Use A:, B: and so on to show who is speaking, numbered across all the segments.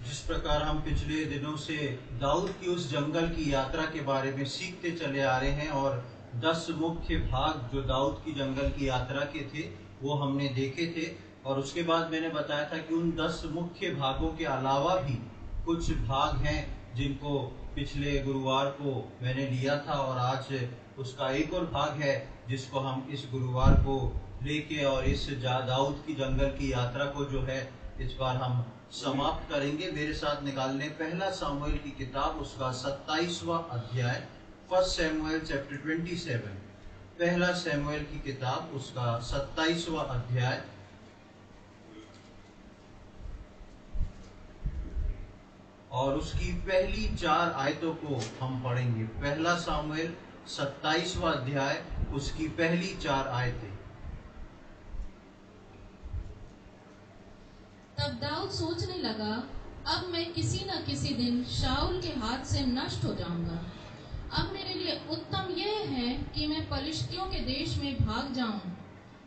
A: जिस प्रकार हम पिछले दिनों से दाऊद की उस जंगल की यात्रा के बारे में सीखते चले आ रहे हैं और 10 मुख्य भाग जो दाऊद की जंगल की यात्रा के थे वो हमने देखे थे। और उसके बाद मैंने बताया था कि उन 10 मुख्य भागों के अलावा भी कुछ भाग हैं जिनको पिछले गुरुवार को मैंने लिया था, और आज उसका एक और भाग है जिसको हम इस गुरुवार को लेके और इस दाऊद की जंगल की यात्रा को जो है इस बार हम समाप्त करेंगे। मेरे साथ निकाल लें पहला सामुएल की किताब, उसका 27वां अध्याय, 1 सैमुएल चैप्टर 27। पहला सैमुएल की किताब, उसका 27वां अध्याय और उसकी पहली 4 आयतों को हम पढ़ेंगे। पहला सामुएल 27वां अध्याय, उसकी पहली 4 आयतें।
B: तब दाऊद सोचने लगा, अब मैं किसी न किसी दिन शाऊल के हाथ से नष्ट हो जाऊंगा। अब मेरे लिए उत्तम यह है कि मैं पलिश्तियों के देश में भाग जाऊं।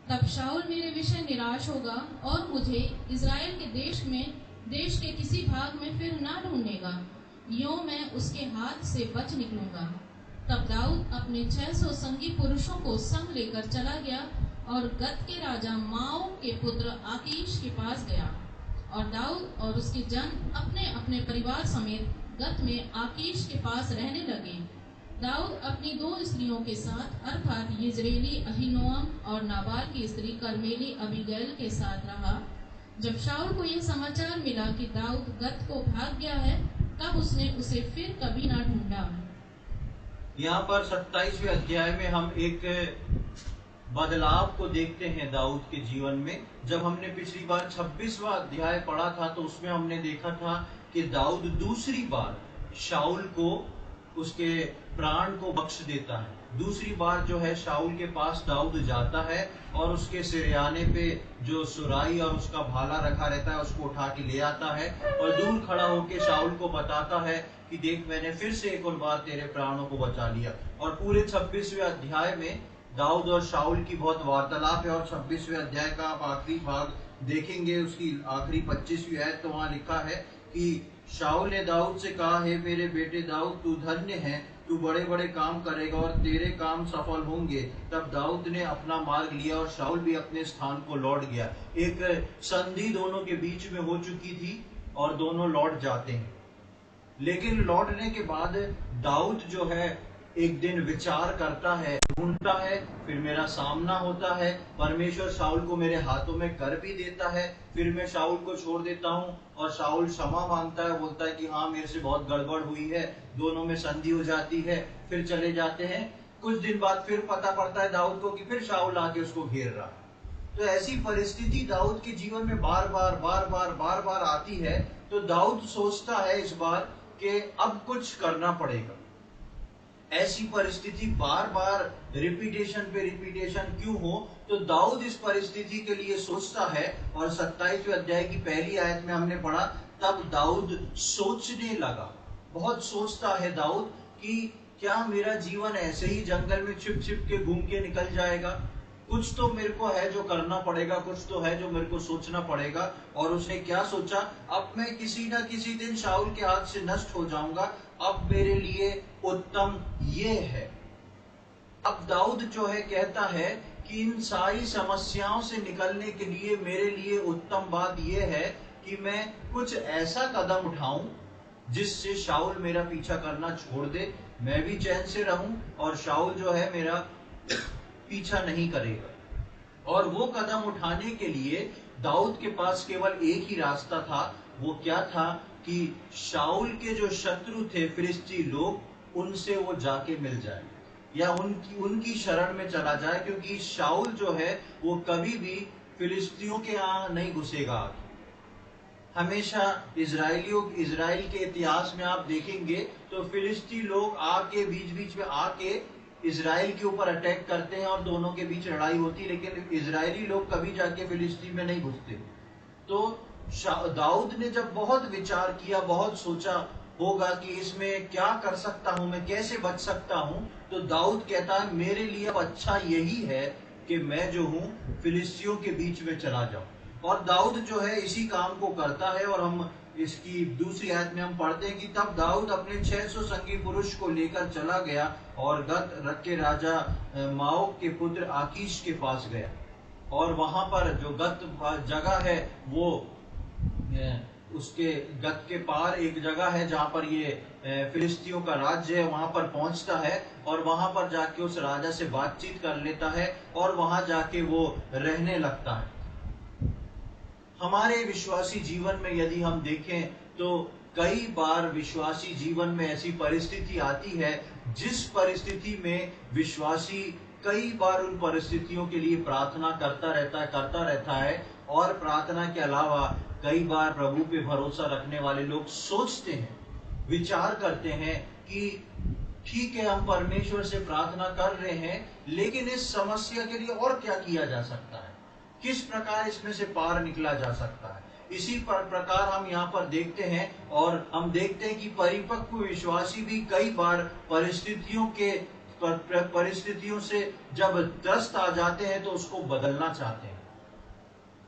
B: तब शाऊल मेरे विषय निराश होगा और मुझे इज़राइल के देश के किसी भाग में फिर ना ढूंढेगा। यूं मैं उसके हाथ से बच निकलूंगा। तब दाऊद अपने 600 संगी पुरुषों को संग लेकर चला गया और गत के राजा माओ के पुत्र आकीश के पास गया। और दाऊद और उसके जन अपने अपने परिवार समेत गत में आकीश के पास रहने लगे। दाऊद अपनी 2 स्त्रियों के साथ अर्थात यिज्रेली अहीनोअम और नाबाल की स्त्री कर्मेली अबीगैल के साथ रहा। जब शाऊल को यह समाचार मिला कि दाऊद गत को भाग गया है, तब उसने उसे फिर कभी ना ढूंढा।
A: यहाँ पर 27वें अध्याय में हम एक बदलाव को देखते हैं दाऊद के जीवन में। जब हमने पिछली बार 26वां अध्याय पढ़ा था तो उसमें हमने देखा था कि दाऊद दूसरी बार शाऊल को उसके प्राण को बख्श देता है। दूसरी बार जो है शाऊल के पास दाऊद जाता है और उसके सिरयाने पे जो सुराई और उसका भाला रखा रहता है उसको उठा के ले आता है और दूर खड़ा होकर शाऊल को बताता है कि देख, मैंने फिर से एक और बार तेरे प्राणों को बचा लिया। और पूरे 26वें अध्याय में दाऊद और शाऊल की बहुत वार्तालाप है। और 26वें अध्याय का आप आखिरी भाग देखेंगे, उसकी आखिरी 25वीं आयत, तो वहां लिखा है कि शाऊल ने दाऊद से कहा, हे मेरे बेटे दाऊद, तू धन्य है, तू बड़े बड़े काम करेगा और तेरे काम सफल होंगे। तब दाऊद ने अपना मार्ग लिया और शाऊल भी अपने स्थान को लौट गया। एक संधि दोनों के बीच में हो चुकी थी और दोनों लौट जाते हैं। लेकिन लौटने के बाद दाऊद जो है एक दिन विचार करता है, ढूंढता है, फिर मेरा सामना होता है, परमेश्वर शाऊल को मेरे हाथों में कर भी देता है, फिर मैं शाऊल को छोड़ देता हूँ और शाऊल क्षमा मांगता है, बोलता है कि हाँ मेरे से बहुत गड़बड़ हुई है, दोनों में संधि हो जाती है, फिर चले जाते हैं। कुछ दिन बाद फिर पता पड़ता है दाऊद को कि फिर शाऊल आके उसको घेर रहा। तो ऐसी परिस्थिति दाऊद के जीवन में बार बार आती है। तो दाऊद सोचता है इस बार कि अब कुछ करना पड़ेगा। ऐसी परिस्थिति बार बार रिपीटेशन क्यों हो, तो दाऊद इस परिस्थिति के लिए सोचता है। और 27वें अध्याय की पहली आयत में हमने पढ़ा, तब दाऊद सोचने लगा। बहुत सोचता है दाऊद कि क्या मेरा जीवन ऐसे ही जंगल में छिप के घूम के निकल जाएगा? कुछ तो मेरे को है जो करना पड़ेगा, कुछ तो है जो मेरे को सोचना पड़ेगा। और उसने क्या सोचा, अब मैं किसी न किसी दिन शाऊल के हाथ से नष्ट हो जाऊंगा। अब मेरे लिए उत्तम ये है। अब दाऊद जो है कहता है कि इन सारी समस्याओं से निकलने के लिए मेरे लिए उत्तम बात यह है कि मैं कुछ ऐसा कदम उठाऊं जिससे शाऊल मेरा पीछा करना छोड़ दे, मैं भी चैन से रहूं और शाऊल जो है मेरा पीछा नहीं करेगा। और वो कदम उठाने के लिए दाऊद के पास केवल एक ही रास्ता था। वो क्या था कि शाऊल के जो शत्रु थे फिलिस्ती लोग, उनसे वो जाके मिल जाए या उनकी शरण में चला जाए, क्योंकि शाऊल जो है वो कभी भी फिलिस्तियों के यहाँ नहीं घुसेगा। हमेशा इजराइल के इतिहास में आप देखेंगे तो फिलिस्ती लोग आके बीच में आके इजराइल के ऊपर अटैक करते हैं और दोनों के बीच लड़ाई होती है, लेकिन इजरायली लोग कभी जाके फिलिस्तीन में नहीं घुसते। तो दाऊद ने जब बहुत विचार किया, बहुत सोचा होगा कि इसमें क्या कर सकता हूं, मैं कैसे बच सकता हूं, तो दाऊद कहता है मेरे लिए अब अच्छा यही है कि मैं जो हूं फिलिस्तियों के बीच में चला जाऊं। और दाऊद जो है इसी काम को करता है। और हम इसकी दूसरी आयत में हम पढ़ते हैं कि तब दाऊद अपने 600 संगी पुरुष को लेकर चला गया और गत के राजा माओक के पुत्र आकीश के पास गया। और वहां पर जो गत जगह है वो उसके गत के पार एक जगह है जहां पर ये फिलिस्तियों का राज्य है, वहां पर पहुंचता है और वहां पर जाके उस राजा से बातचीत कर लेता है और वहां जाके वो रहने लगता है। हमारे विश्वासी जीवन में यदि हम देखें तो कई बार विश्वासी जीवन में ऐसी परिस्थिति आती है जिस परिस्थिति में विश्वासी कई बार उन परिस्थितियों के लिए प्रार्थना करता रहता है और प्रार्थना के अलावा कई बार प्रभु पे भरोसा रखने वाले लोग सोचते हैं, विचार करते हैं कि ठीक है हम परमेश्वर से प्रार्थना कर रहे हैं, लेकिन इस समस्या के लिए और क्या किया जा सकता है, किस प्रकार इसमें से पार निकला जा सकता है। इसी प्रकार हम यहाँ पर देखते हैं और हम देखते हैं कि परिपक्व विश्वासी भी कई बार परिस्थितियों से जब त्रस्त आ जाते हैं तो उसको बदलना चाहते हैं,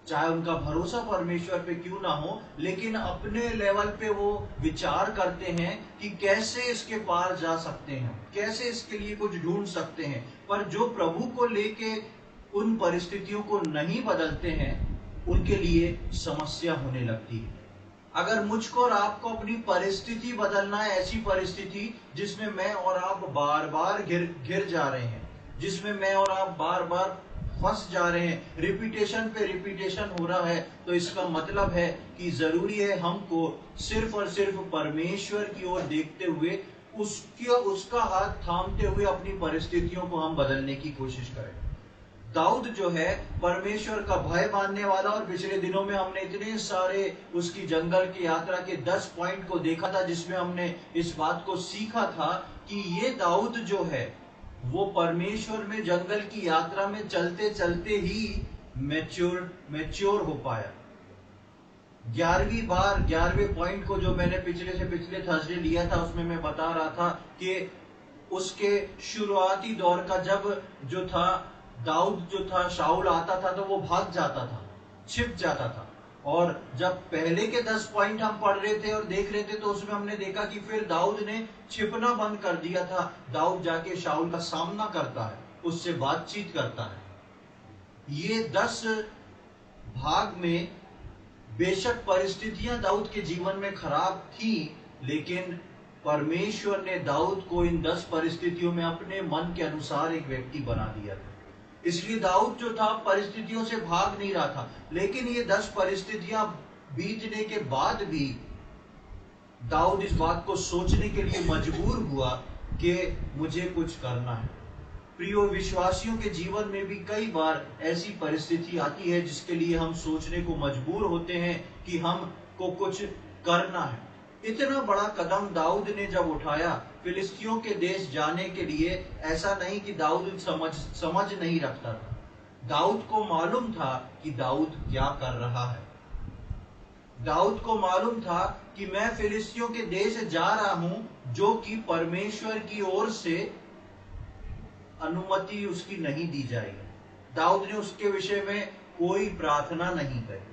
A: चाहे उनका भरोसा परमेश्वर पे क्यों ना हो, लेकिन अपने लेवल पे वो विचार करते हैं कि कैसे इसके पार जा सकते हैं, कैसे इसके लिए कुछ ढूंढ सकते हैं। पर जो प्रभु को लेके उन परिस्थितियों को नहीं बदलते हैं उनके लिए समस्या होने लगती है। अगर मुझको और आपको अपनी परिस्थिति बदलना है, ऐसी परिस्थिति जिसमें मैं और आप बार बार गिर जा रहे हैं, जिसमें मैं और आप बार बार फंस जा रहे हैं, रिपीटेशन पे रिपीटेशन हो रहा है, तो इसका मतलब है कि जरूरी है हमको सिर्फ और सिर्फ परमेश्वर की ओर देखते हुए उसका हाथ थामते हुए अपनी परिस्थितियों को हम बदलने की कोशिश करें। दाऊद जो है परमेश्वर का भय मानने वाला, और पिछले दिनों में हमने इतने सारे उसकी जंगल की यात्रा के 10 पॉइंट को देखा था जिसमें हमने इस बात को सीखा था कि ये दाऊद जो है वो परमेश्वर में जंगल की यात्रा में चलते चलते ही मैच्योर हो पाया। 11वें पॉइंट को जो मैंने पिछले थर्सडे लिया था उसमें मैं बता रहा था कि उसके शुरुआती दौर का जब जो था दाऊद जो था, शाऊल आता था तो वो भाग जाता था, छिप जाता था। और जब पहले के 10 पॉइंट हम पढ़ रहे थे और देख रहे थे तो उसमें हमने देखा कि फिर दाऊद ने छिपना बंद कर दिया था। दाऊद जाके शाऊल का सामना करता है, उससे बातचीत करता है। ये 10 भाग में बेशक परिस्थितियां दाऊद के जीवन में खराब थी, लेकिन परमेश्वर ने दाऊद को इन 10 परिस्थितियों में अपने मन के अनुसार एक व्यक्ति बना दिया था। इसलिए दाऊद जो था परिस्थितियों से भाग नहीं रहा था, लेकिन ये 10 परिस्थितियां बीतने के बाद भी दाऊद इस बात को सोचने के लिए मजबूर हुआ कि मुझे कुछ करना है। प्रिय विश्वासियों के जीवन में भी कई बार ऐसी परिस्थिति आती है जिसके लिए हम सोचने को मजबूर होते हैं कि हमको कुछ करना है। इतना बड़ा कदम दाऊद ने जब उठाया फिलिस्तियों के देश जाने के लिए, ऐसा नहीं कि दाऊद समझ नहीं रखता था। दाऊद को मालूम था कि दाऊद क्या कर रहा है। दाऊद को मालूम था कि मैं फिलिस्तियों के देश जा रहा हूं जो कि परमेश्वर की ओर से अनुमति उसकी नहीं दी जाएगी। दाऊद ने उसके विषय में कोई प्रार्थना नहीं करी।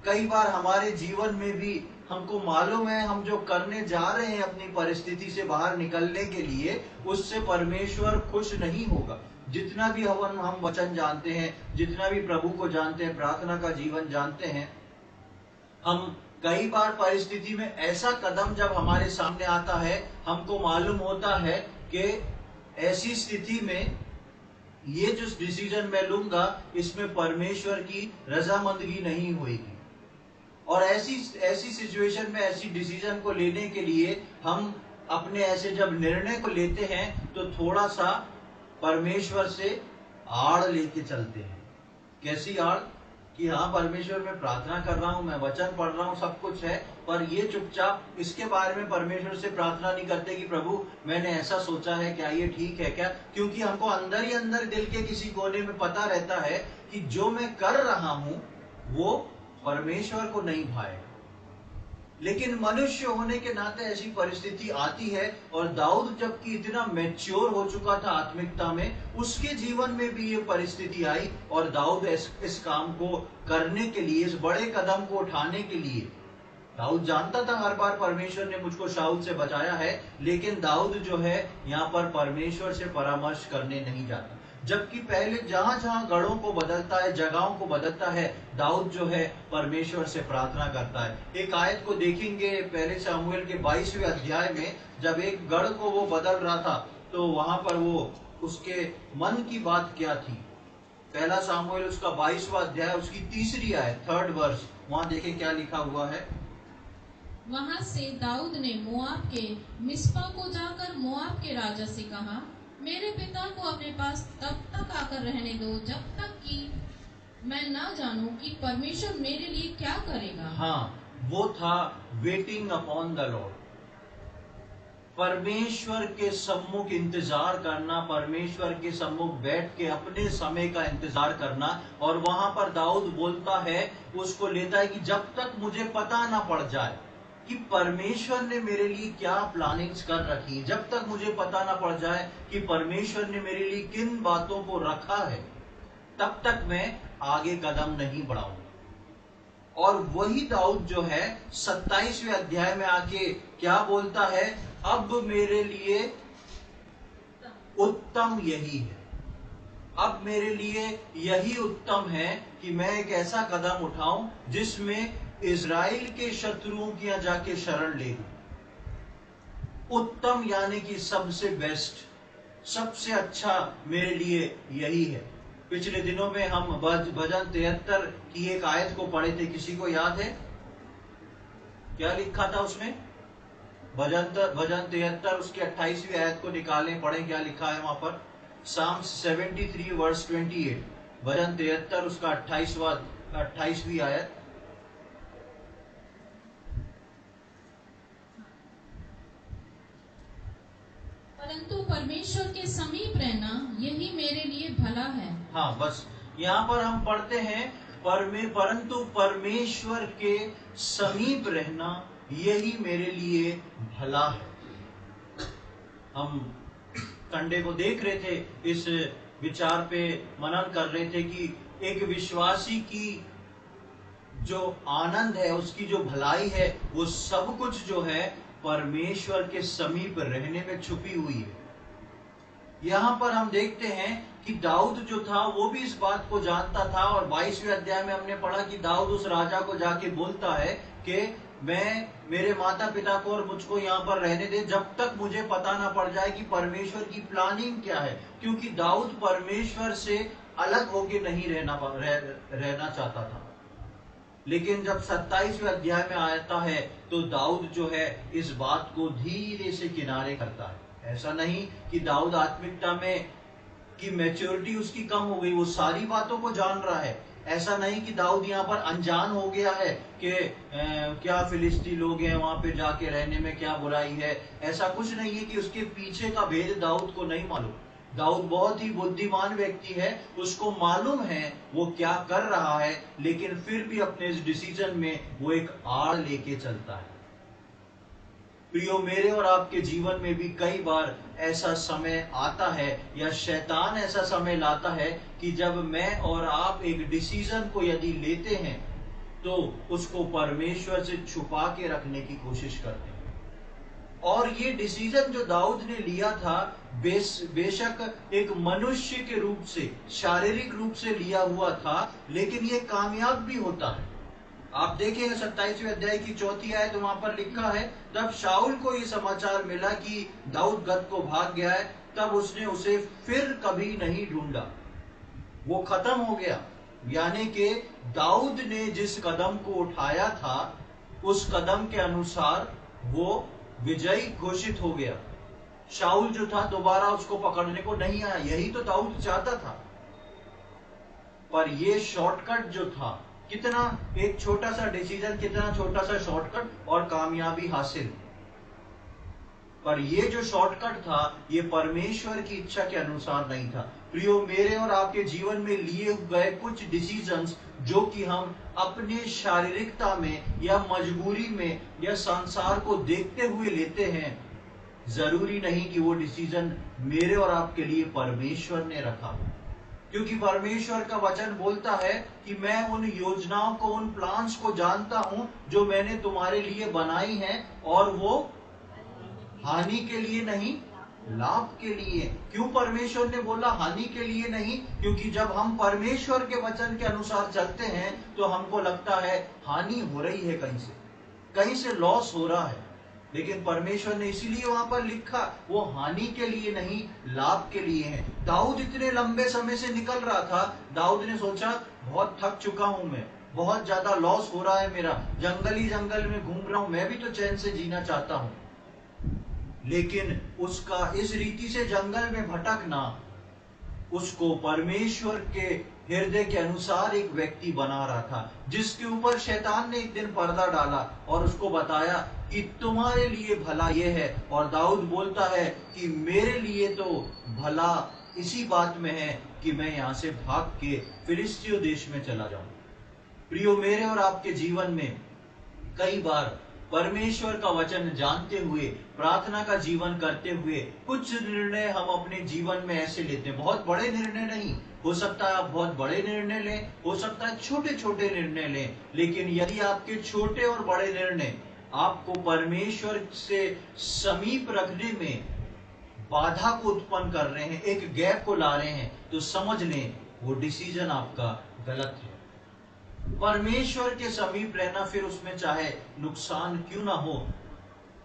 A: कई बार हमारे जीवन में भी हमको मालूम है हम जो करने जा रहे हैं अपनी परिस्थिति से बाहर निकलने के लिए, उससे परमेश्वर खुश नहीं होगा। जितना भी हम वचन जानते हैं, जितना भी प्रभु को जानते हैं, प्रार्थना का जीवन जानते हैं, हम कई बार परिस्थिति में ऐसा कदम जब हमारे सामने आता है, हमको मालूम होता है कि ऐसी स्थिति में ये जो डिसीजन मैं लूंगा इसमें परमेश्वर की रजामंदगी नहीं होगी। और ऐसी सिचुएशन में ऐसी डिसीजन को लेने के लिए हम अपने ऐसे जब निर्णय को लेते हैं तो थोड़ा सा परमेश्वर से आड़ लेके चलते हैं। कैसी आड़? कि हाँ परमेश्वर मैं प्रार्थना कर रहा हूँ, मैं वचन पढ़ रहा हूँ, सब कुछ है, पर ये चुपचाप इसके बारे में परमेश्वर से प्रार्थना नहीं करते कि प्रभु मैंने ऐसा सोचा है, क्या ये ठीक है क्या? क्योंकि हमको अंदर ही अंदर दिल के किसी कोने में पता रहता है कि जो मैं कर रहा हूँ वो परमेश्वर को नहीं भाएगा। लेकिन मनुष्य होने के नाते ऐसी परिस्थिति आती है, और दाऊद जबकि इतना मैच्योर हो चुका था आत्मिकता में, उसके जीवन में भी ये परिस्थिति आई, और दाऊद इस काम को करने के लिए, इस बड़े कदम को उठाने के लिए, दाऊद जानता था हर बार परमेश्वर ने मुझको शाऊल से बचाया है, लेकिन दाऊद जो है यहाँ पर परमेश्वर से परामर्श करने नहीं जाता। जबकि पहले जहां जहां गढ़ों को बदलता है, जगहों को बदलता है, दाऊद जो है परमेश्वर से प्रार्थना करता है। एक आयत को देखेंगे पहले शमूएल के 22वें अध्याय में, जब एक गढ़ को वो बदल रहा था, तो वहां पर वो उसके मन की बात क्या थी। पहला शमूएल उसका 22वां अध्याय, उसकी 3री आयत, 3rd वर्स, वहां देखें क्या लिखा हुआ है।
B: वहां से दाऊद ने मोआब के मिस्पा को जाकर मोआब के राजा से कहा, मेरे पिता को अपने पास तब तक आकर रहने दो जब तक कि मैं ना जानूं कि परमेश्वर मेरे लिए क्या करेगा।
A: हाँ, वो था वेटिंग अपॉन द लॉर्ड, परमेश्वर के सम्मुख इंतजार करना, परमेश्वर के सम्मुख बैठ के अपने समय का इंतजार करना। और वहां पर दाऊद बोलता है, उसको लेता है कि जब तक मुझे पता ना पड़ जाए कि परमेश्वर ने मेरे लिए क्या प्लानिंग्स कर रखी है, जब तक मुझे पता ना पड़ जाए कि परमेश्वर ने मेरे लिए किन बातों को रखा है, तब तक मैं आगे कदम नहीं बढ़ाऊंगा। और वही दाऊद जो है 27वें अध्याय में आके क्या बोलता है, अब मेरे लिए उत्तम यही है, अब मेरे लिए यही उत्तम है कि मैं एक ऐसा कदम उठाऊं जिसमें इजराइल के शत्रुओं की यहाँ जाके शरण ले लूं। उत्तम यानी कि सबसे बेस्ट, सबसे अच्छा मेरे लिए यही है। पिछले दिनों में हम भजन 73 की एक आयत को पढ़े थे, किसी को याद है क्या लिखा था उसमें? भजन 73 उसकी 28वीं आयत को निकालें, पढ़ें क्या लिखा है वहां पर। Psalms 73 वर्स 28, भजन 73 उसका 28वीं आयत।
B: परंतु परमेश्वर के समीप रहना यही मेरे लिए भला है। हाँ,
A: बस यहाँ पर हम पढ़ते हैं, परंतु परमेश्वर के समीप रहना यही मेरे लिए भला है। हम संडे को देख रहे थे, इस विचार पे मनन कर रहे थे कि एक विश्वासी की जो आनंद है, उसकी जो भलाई है, वो सब कुछ जो है परमेश्वर के समीप रहने में छुपी हुई है। यहाँ पर हम देखते हैं कि दाऊद जो था वो भी इस बात को जानता था, और 22वें अध्याय में हमने पढ़ा कि दाऊद उस राजा को जाके बोलता है कि मैं, मेरे माता पिता को और मुझको यहाँ पर रहने दे जब तक मुझे पता ना पड़ जाए कि परमेश्वर की प्लानिंग क्या है। क्योंकि दाऊद परमेश्वर से अलग होके नहीं रहना चाहता था। लेकिन जब 27वें अध्याय में आता है तो दाऊद जो है इस बात को धीरे से किनारे करता है। ऐसा नहीं कि दाऊद आत्मिकता में की मैच्योरिटी उसकी कम हो गई, वो सारी बातों को जान रहा है। ऐसा नहीं कि दाऊद यहाँ पर अनजान हो गया है कि क्या फिलिस्ती लोग हैं, वहां पे जाके रहने में क्या बुराई है। ऐसा कुछ नहीं है कि उसके पीछे का भेद दाऊद को नहीं मालूम। दाऊद बहुत ही बुद्धिमान व्यक्ति है, उसको मालूम है वो क्या कर रहा है, लेकिन फिर भी अपने इस डिसीजन में वो एक आड़ लेके चलता है। प्रियो, मेरे और आपके जीवन में भी कई बार ऐसा समय आता है, या शैतान ऐसा समय लाता है कि जब मैं और आप एक डिसीजन को यदि लेते हैं तो उसको परमेश्वर से छुपा के रखने की कोशिश करते हैं। और ये डिसीजन जो दाऊद ने लिया था, बेशक एक मनुष्य के रूप से, शारीरिक रूप से लिया हुआ था, लेकिन ये कामयाब भी होता है। आप देखेंगे 27वें अध्याय की 4थी आयत, तो वहां पर लिखा है, तब शाऊल को ये समाचार मिला कि दाऊद गत को भाग गया है, तब उसने उसे फिर कभी नहीं ढूंढा। वो खत्म हो गया। यानी कि दाऊद ने जिस कदम को उठाया था उस कदम के अनुसार वो विजयी घोषित हो गया। शाऊल जो था दोबारा उसको पकड़ने को नहीं आया, यही तो दाऊद चाहता था। पर ये शॉर्टकट जो था, कितना एक छोटा सा डिसीजन, कितना छोटा सा शॉर्टकट और कामयाबी हासिल। पर ये जो शॉर्टकट था ये परमेश्वर की इच्छा के अनुसार नहीं था। प्रियो, मेरे और आपके जीवन में लिए गए कुछ डिसीजंस जो कि हम अपने शारीरिकता में या मजबूरी में या संसार को देखते हुए लेते हैं, जरूरी नहीं कि वो डिसीजन मेरे और आपके लिए परमेश्वर ने रखा। क्योंकि परमेश्वर का वचन बोलता है कि मैं उन योजनाओं को, उन प्लान्स को जानता हूं जो मैंने तुम्हारे लिए बनाई हैं, और वो हानि के लिए नहीं, लाभ के लिए। क्यों परमेश्वर ने बोला हानि के लिए नहीं? क्योंकि जब हम परमेश्वर के वचन के अनुसार चलते हैं तो हमको लगता है हानि हो रही है, कहीं से लॉस हो रहा है। लेकिन परमेश्वर ने इसीलिए वहां पर लिखा वो हानि के लिए नहीं, लाभ के लिए है। दाऊद इतने लंबे समय से निकल रहा था, दाऊद ने सोचा बहुत थक चुका हूं मैं, बहुत ज्यादा लॉस हो रहा है मेरा, जंगल में घूम रहा हूं, मैं भी तो चैन से जीना चाहता हूं। लेकिन उसका इस रीति से जंगल में भटकना उसको परमेश्वर के हृदय के अनुसार एक व्यक्ति बना रहा था, जिसके ऊपर शैतान ने एक दिन पर्दा डाला और उसको बताया कि तुम्हारे लिए भला यह है। और दाऊद बोलता है कि मेरे लिए तो भला इसी बात में है कि मैं यहां से भाग के फिलिस्तीय देश में चला जाऊं। प्रियो, मेरे और आपके जीवन में कई बार परमेश्वर का वचन जानते हुए, प्रार्थना का जीवन करते हुए कुछ निर्णय हम अपने जीवन में ऐसे लेते हैं। बहुत बड़े निर्णय नहीं, हो सकता है आप बहुत बड़े निर्णय लें, हो सकता है छोटे छोटे निर्णय लें, लेकिन यदि आपके छोटे और बड़े निर्णय आपको परमेश्वर से समीप रखने में बाधा को उत्पन्न कर रहे हैं, एक गैप को ला रहे हैं, तो समझ लें वो डिसीजन आपका गलत है। परमेश्वर के समीप रहना, फिर उसमें चाहे नुकसान क्यों ना हो,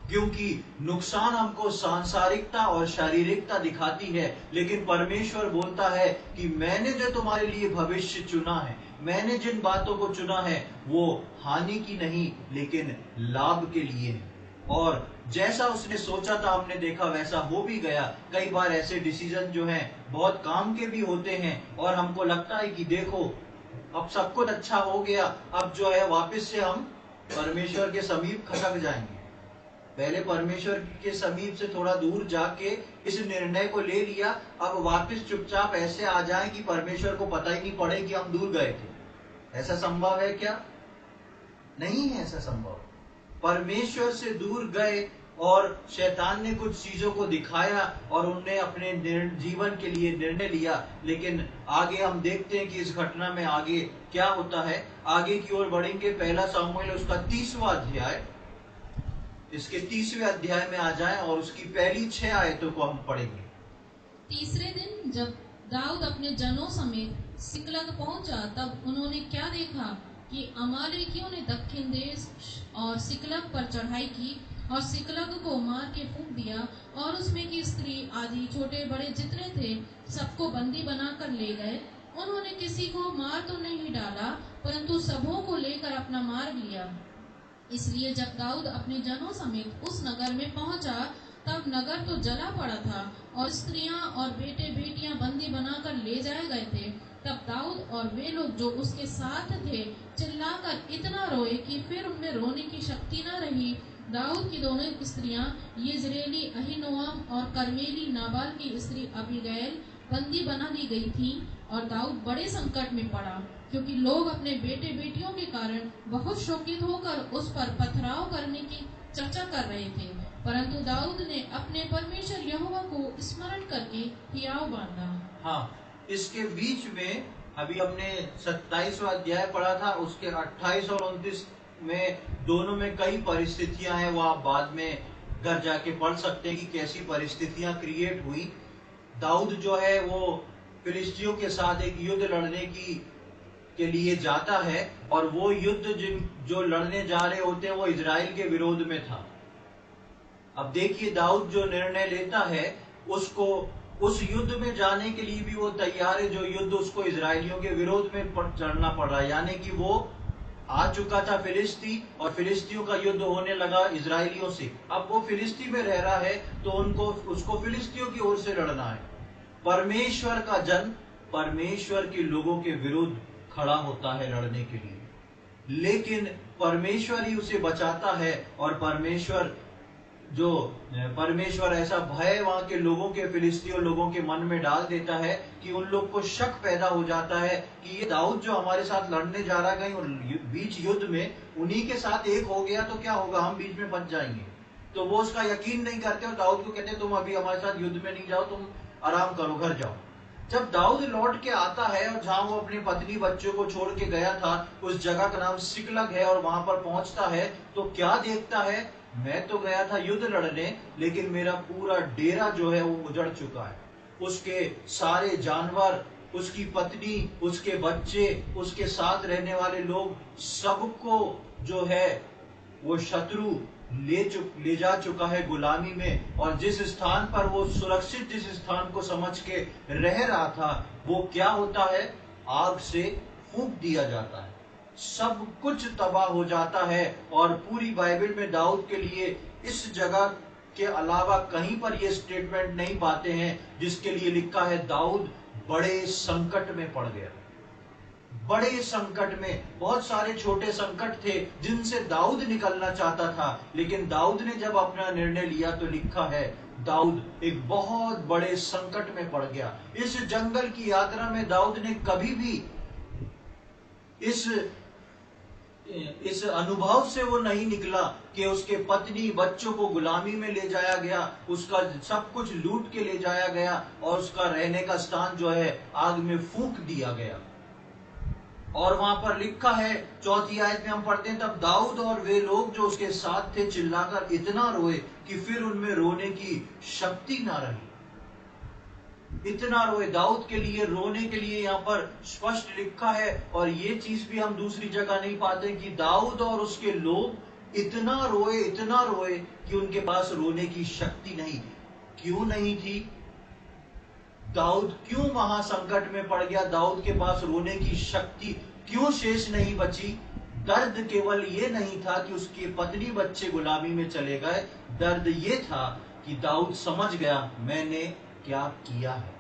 A: क्योंकि नुकसान हमको सांसारिकता और शारीरिकता दिखाती है, लेकिन परमेश्वर बोलता है कि मैंने जो तुम्हारे लिए भविष्य चुना है, मैंने जिन बातों को चुना है वो हानि की नहीं लेकिन लाभ के लिए है। और जैसा उसने सोचा था, हमने देखा वैसा हो भी गया। कई बार ऐसे डिसीजन जो हैं बहुत काम के भी होते हैं और हमको लगता है कि देखो अब सब कुछ अच्छा हो गया, अब जो है वापस से हम परमेश्वर के समीप खटक जाएंगे। पहले परमेश्वर के समीप से थोड़ा दूर जाके इस निर्णय को ले लिया, अब वापस चुपचाप ऐसे आ जाएं कि परमेश्वर को पता ही नहीं पड़े कि हम दूर गए थे। ऐसा संभव है क्या? नहीं है ऐसा संभव। परमेश्वर से दूर गए और शैतान ने कुछ चीजों को दिखाया और उनने अपने जीवन के लिए निर्णय लिया, लेकिन आगे हम देखते हैं कि इस घटना में आगे क्या होता है। आगे की ओर बढ़ेंगे। पहला शमूएल उसका 30वां अध्याय, इसके 30वें अध्याय में आ जाएं और उसकी पहली 6 आयतों को हम पढ़ेंगे।
B: तीसरे दिन जब दाऊद अपने जनों समेत सिकलग पहुंचा, तब उन्होंने क्या देखा कि अमालेकियों ने दक्षिण देश और सिकलग पर चढ़ाई की और सिकलग को मार के फूंक दिया, और उसमें की स्त्री आदि छोटे बड़े जितने थे सबको बंदी बनाकर ले गए। उन्होंने किसी को मार तो नहीं डाला, परंतु सबों को लेकर अपना मार्ग लिया। इसलिए जब दाऊद अपने जनों समेत उस नगर में पहुंचा, तब नगर तो जला पड़ा था और स्त्रियां और बेटे बेटियां बंदी बनाकर ले जाए गए थे। तब दाऊद और वे लोग जो उसके साथ थे चिल्लाकर इतना रोए कि फिर उनमें रोने की शक्ति न रही। दाऊद की दोनों स्त्रियां यिज्रेली अहीनोआम और कर्मेली नाबाल की स्त्री अबीगैल बंदी बना ली गई थी। और दाऊद बड़े संकट में पड़ा, क्योंकि लोग अपने बेटे बेटियों के कारण बहुत शोकित होकर उस पर पथराव करने की चर्चा कर रहे थे। परंतु दाऊद ने अपने परमेश्वर यहोवा को स्मरण करके हियाव बांधा।
A: हाँ, इसके बीच में अभी हमने 27वां अध्याय पढ़ा था, उसके 28 और 29 में दोनों में कई परिस्थितियां हैं, वो आप बाद में घर जाके पढ़ सकते हैं कि कैसी परिस्थितियां क्रिएट हुई। दाऊद जो है वो फिलिस्तियों के साथ एक युद्ध लड़ने के लिए जाता है, और वो युद्ध जो लड़ने जा रहे होते हैं वो इजराइल के विरोध में था। अब देखिए दाऊद जो निर्णय लेता है उसको उस युद्ध में जाने के लिए भी वो तैयार है, जो युद्ध उसको इजराइलियों के विरोध में चढ़ना पड़ रहा है। यानी कि वो आ चुका था फिलिस्ती और फिलिस्तियों का युद्ध होने लगा इजराइलियों से। अब वो फिलिस्ती में रह रहा है तो उसको फिलिस्तियों की ओर से लड़ना है। परमेश्वर का जन परमेश्वर के लोगों के विरुद्ध खड़ा होता है लड़ने के लिए, लेकिन परमेश्वर ही उसे बचाता है और परमेश्वर जो परमेश्वर ऐसा भय वहां के लोगों के, फिलिस्तीयों लोगों के मन में डाल देता है कि उन लोग को शक पैदा हो जाता है कि ये दाऊद जो हमारे साथ लड़ने जा रहा है, कहीं बीच युद्ध में उन्हीं के साथ एक हो गया तो क्या होगा, हम बीच में बच जाएंगे। तो वो उसका यकीन नहीं करते और दाऊद को कहते तुम अभी हमारे साथ युद्ध में नहीं जाओ, तुम आराम करो, घर जाओ। जब दाऊद लौट के आता है और जहां वो अपनी पत्नी बच्चों को छोड़ के गया था, उस जगह का नाम सिकलग है, और वहां पर पहुंचता है तो क्या देखता है, मैं तो गया था युद्ध लड़ने, लेकिन मेरा पूरा डेरा जो है वो उजड़ चुका है। उसके सारे जानवर, उसकी पत्नी, उसके बच्चे, उसके साथ रहने वाले लोग, सबको जो है वो शत्रु ले जा चुका है गुलामी में। और जिस स्थान पर वो सुरक्षित, जिस स्थान को समझ के रह रहा था, वो क्या होता है, आग से फूंक दिया जाता है, सब कुछ तबाह हो जाता है। और पूरी बाइबल में दाऊद के लिए इस जगह के अलावा कहीं पर ये स्टेटमेंट नहीं पाते हैं जिसके लिए लिखा है दाऊद बड़े संकट में पड़ गया। बड़े संकट में, बहुत सारे छोटे संकट थे जिनसे दाऊद निकलना चाहता था, लेकिन दाऊद ने जब अपना निर्णय लिया तो लिखा है दाऊद एक बहुत बड़े संकट में पड़ गया। इस जंगल की यात्रा में दाऊद ने कभी भी इस अनुभव से वो नहीं निकला कि उसके पत्नी बच्चों को गुलामी में ले जाया गया, उसका सब कुछ लूट के ले जाया गया और उसका रहने का स्थान जो है आग में फूंक दिया गया। और वहां पर लिखा है 4वीं आयत में हम पढ़ते हैं, तब दाऊद और वे लोग जो उसके साथ थे चिल्लाकर इतना रोए कि फिर उनमें रोने की शक्ति ना रही। इतना रोए, दाऊद के लिए रोने के लिए यहाँ पर स्पष्ट लिखा है। और ये चीज भी हम दूसरी जगह नहीं पाते कि दाऊद और उसके लोग इतना रोए कि उनके पास रोने की शक्ति नहीं। क्यों नहीं थी? दाऊद क्यों महासंकट में पड़ गया? दाऊद के पास रोने की शक्ति क्यों शेष नहीं बची? दर्द केवल ये नहीं था कि उसकी पत्नी बच्चे गुलामी में चले गए, दर्द ये था कि दाऊद समझ गया मैंने क्या किया है।